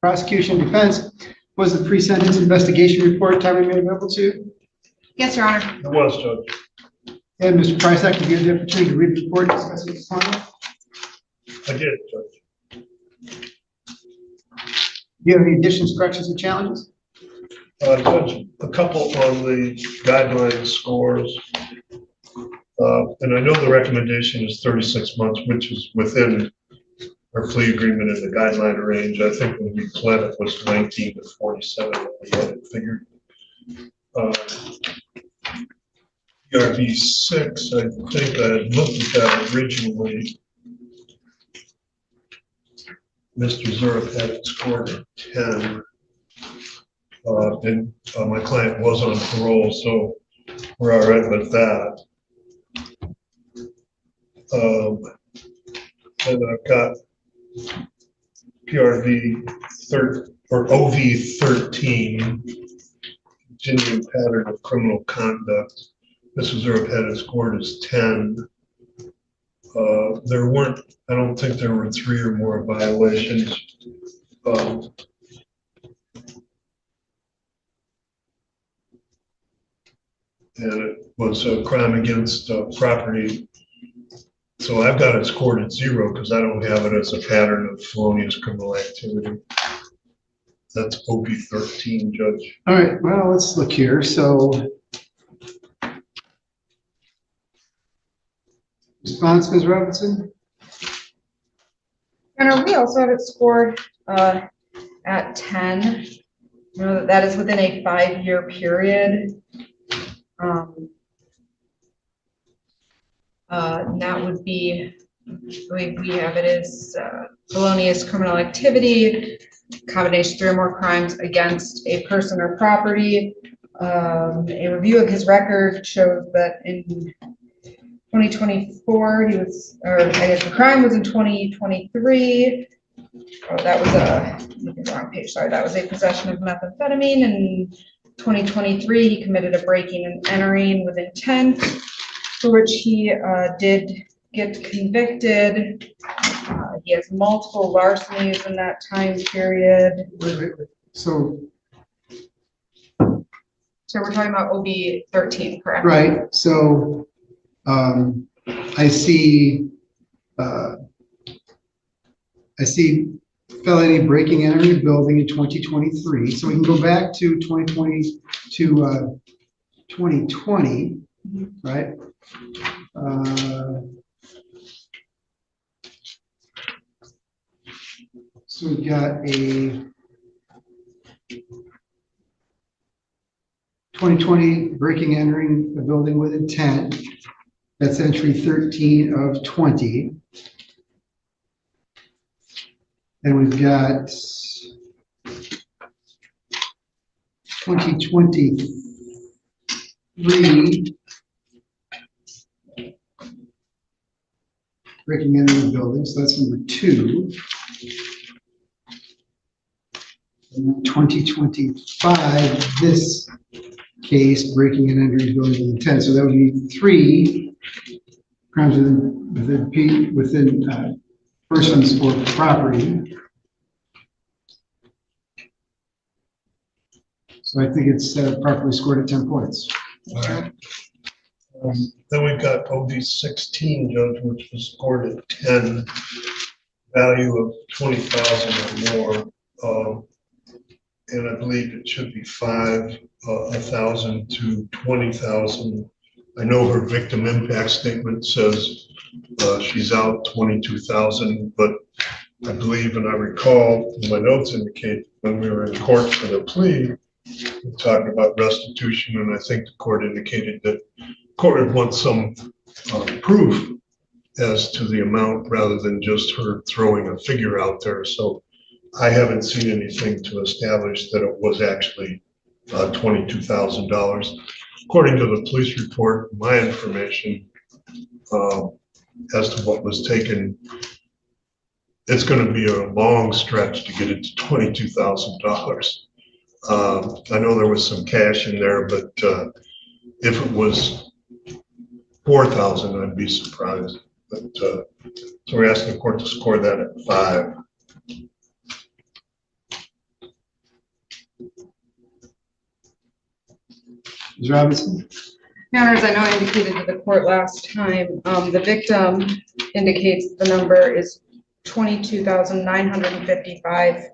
Prosecution defense, was the pre-sentence investigation report timely made available to you? Yes, Your Honor. It was, Judge. And Mr. Price, I can give you the opportunity to read the report and discuss it this morning. I did, Judge. Do you have any additions, corrections, or challenges? Judge, a couple on the guideline scores. And I know the recommendation is 36 months, which is within our plea agreement in the guideline range. I think when we pled it was 19 to 47, we had it figured. ERV 6, I think I had looked at that originally. Mr. Zurich had it scored at 10. And my client was on parole, so we're all right with that. And I've got PRV or OV 13, continuing pattern of criminal conduct. Mr. Zurich had it scored as 10. There weren't, I don't think there were 3 or more violations. And it was a crime against property. So I've got it scored at 0 because I don't have it as a pattern of felonious criminal activity. That's OP 13, Judge. All right, well, let's look here. So, response, Ms. Robinson? Your Honor, we also have it scored at 10. You know that is within a 5-year period. That would be, the way we have it is felonious criminal activity, combination 3 or more crimes against a person or property. A review of his record shows that in 2024, he was, or I guess the crime was in 2023. Oh, that was the wrong page, sorry. That was a possession of methamphetamine. In 2023, he committed a breaking and entering with intent, for which he did get convicted. He has multiple larcenies in that time period. Wait. So we're talking about OB 13, correct? right. So I see felony breaking and entering a building in 2023. So we can go back to 2020 to 2020, right? So we've got a 2020 breaking and entering a building with intent. That's entry 13 of 20. And we've got 2023 breaking into the building, so that's number 2. And then 2025, this case breaking and entering the building with intent. So that would be 3 crimes within persons or property. So I think it's properly scored at 10 points. All right. Then we've got OB 16, Judge, which was scored at 10, value of 20,000 or more. And I believe it should be 1,000 to 20,000. I know her victim impact statement says she's out 22,000, but I believe, and I recall, my notes indicate when we were in court for the plea, we talked about restitution, and I think the court indicated that the court would want some proof as to the amount rather than just her throwing a figure out there. So I haven't seen anything to establish that it was actually $22,000. According to the police report, my information as to what was taken, it's going to be a long stretch to get it to $22,000. I know there was some cash in there, but if it was 4,000, I'd be surprised. But so we're asking the court to score that at 5. Ms. Robinson? Your Honors, I know I indicated to the court last time, the victim indicates the number is $22,955.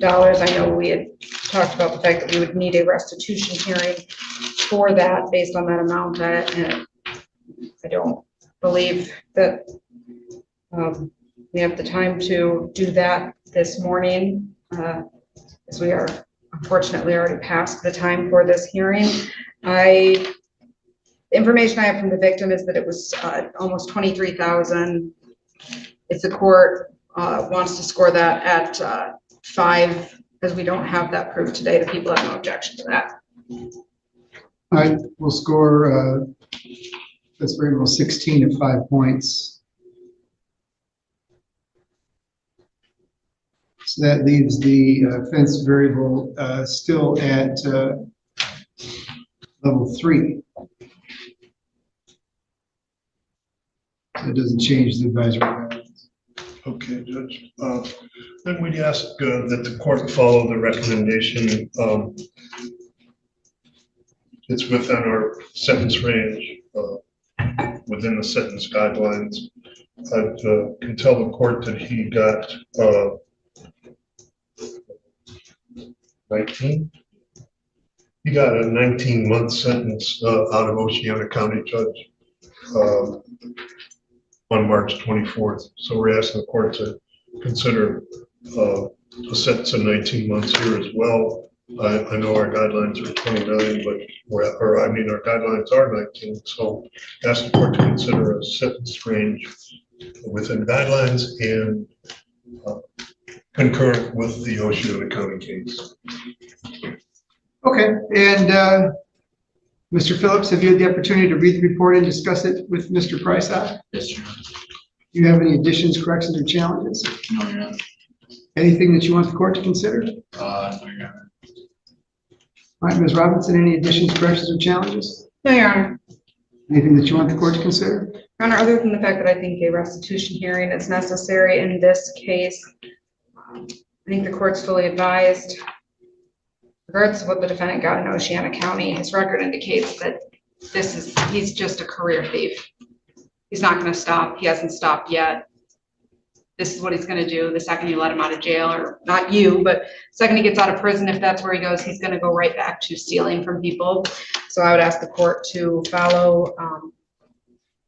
I know we had talked about the fact that we would need a restitution hearing for that based on that amount, and I don't believe that we have the time to do that this morning, as we are unfortunately already past the time for this hearing. The information I have from the victim is that it was almost $23,000. If the court wants to score that at 5, because we don't have that proof today, the people have no objection to that. All right, we'll score this variable 16 at 5 points. So that leaves the offense variable still at level 3. So it doesn't change the advisory guidelines. Okay, Judge. Then we'd ask that the court follow the recommendation. It's within our sentence range, within the sentence guidelines. I can tell the court that he got 19. He got a 19-month sentence out of Oceana County, Judge, on March 24th. So we're asking the court to consider a sentence of 19 months here as well. I know our guidelines are 29, but our guidelines are 19. So ask the court to consider a sentence range within guidelines and concurrent with the Oceana County case. Okay, and Mr. Phillips, have you had the opportunity to read the report and discuss it with Mr. Prysock? Yes, Your Honor. Do you have any additions, corrections, or challenges? No, Your Honor. Anything that you want the court to consider? No, Your Honor. All right, Ms. Robinson, any additions, corrections, or challenges? No, Your Honor. Anything that you want the court to consider? Your Honor, other than the fact that I think a restitution hearing is necessary in this case, I think the court's fully advised. Regardless of what the defendant got in Oceana County, his record indicates that he's just a career thief. He's not going to stop. He hasn't stopped yet. This is what he's going to do the second you let him out of jail, or not you, but the second he gets out of prison, if that's where he goes, he's going to go right back to stealing from people. So I would ask the court to follow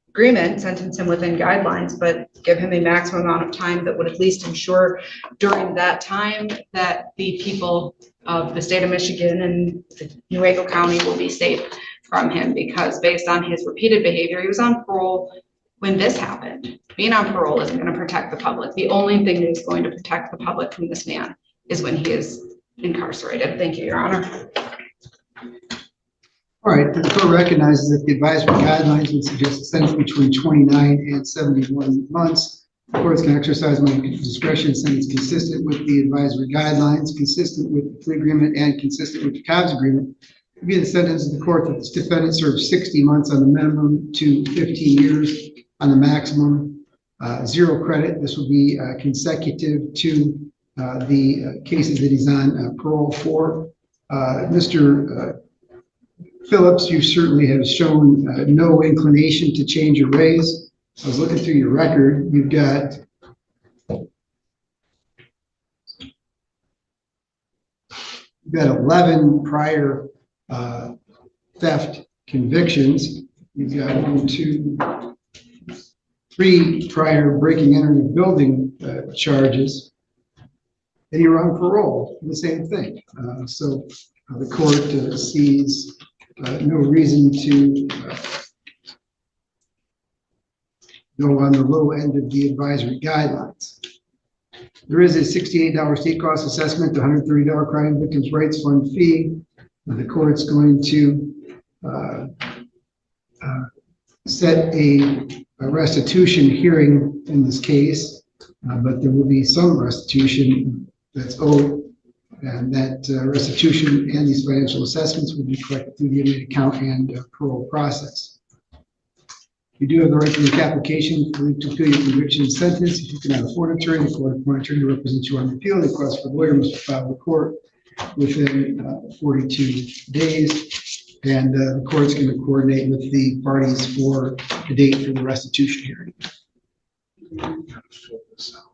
agreement, sentence him within guidelines, but give him a maximum amount of time that would at least ensure during that time that the people of the state of Michigan and Nuevo County will be safe from him, because based on his repeated behavior, he was on parole when this happened. Being on parole isn't going to protect the public. The only thing that is going to protect the public from this man is when he is incarcerated. Thank you, Your Honor. All right, the court recognizes that the advisory guidelines would suggest a sentence between 29 and 71 months. The courts can exercise my discretion, sentence consistent with the advisory guidelines, consistent with the plea agreement, and consistent with the Cobb's agreement. It would be the sentence of the court that this defendant serves 60 months on the minimum to 15 years on the maximum. 0 credit. This will be consecutive to the cases that he's on parole for. Mr. Phillips, you certainly have shown no inclination to change or raise. I was looking through your record. You've got You've got 11 prior theft convictions. You've got 1, 2, 3 prior breaking, entering, and building charges. And you're on parole for the same thing. So the court sees no reason to go on the low end of the advisory guidelines. There is a $68 state cost assessment, the $130 crime victims' rights fund fee. The court's going to set a restitution hearing in this case, but there will be some restitution that's owed, and that restitution and these financial assessments will be collected through the inmate account and parole process. You do have the right to make application to appeal your conviction and sentence. If you cannot afford an attorney, the court appointed attorney to represent you on the appeal. The request for a lawyer must be filed with the court within 42 days. And the court's going to coordinate with the parties for the date for the restitution hearing. Gotta fill this out.